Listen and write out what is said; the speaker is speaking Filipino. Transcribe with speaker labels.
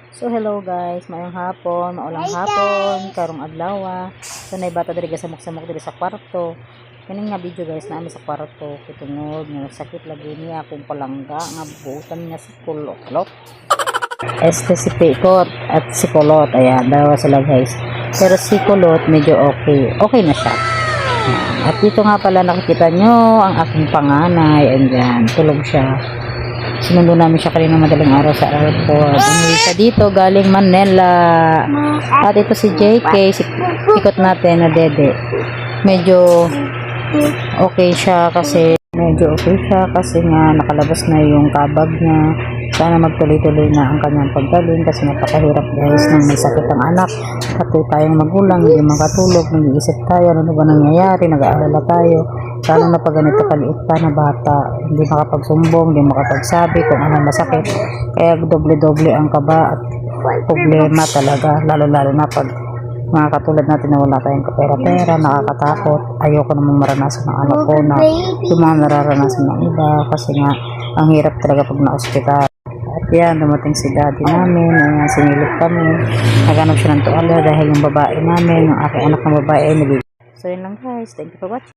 Speaker 1: So hello guys, mayong hapon, maulang hapon, karong adlaw. So naibata diri samok-samok diri sa kwarto. Kaning nga video guys naami sa kwarto kitungod nga sakit lagi niya akong palangga nga buutan niya sa kulot. Si Pikot at si Kulot, ayan, dalawa sila guys. Pero si Kulot medyo okay na siya. At dito nga pala nakikita nyo ang aking panganay, andyan, tulog siya. Sinundo namin siya kanina madaling araw sa airport. Umuwi siya dito galing Manila. At ito si JK, si ikot natin na dede. Medyo okay siya kasi nga nakalabas na yung kabag niya. Sana magtuloy-tuloy na ang kanyang paggaling kasi napakahirap guys nang may sakit ang anak. Pati tayong magulang, hindi makatulog, nag-iisip tayo, ano ba nangyayari, nag-aalala tayo. Lalo na pag ganito kaliit pa na bata, hindi makapagsumbong, hindi makapagsabi kung ano masakit. Kaya doble-doble ang kaba at problema talaga, lalo-lalo na pag mga katulad natin na wala tayong kapera-pera, nakakatakot. Ayoko namang maranasan ng anak ko na yung mga nararanasan ng iba kasi nga ang hirap talaga pag na-ospital. At yan, dumating si daddy namin, sinilip kami, naghanap siya ng tuwalya dahil yung babae namin, yung aking anak na babae ay nabibig. So yun lang guys, thank you for watching.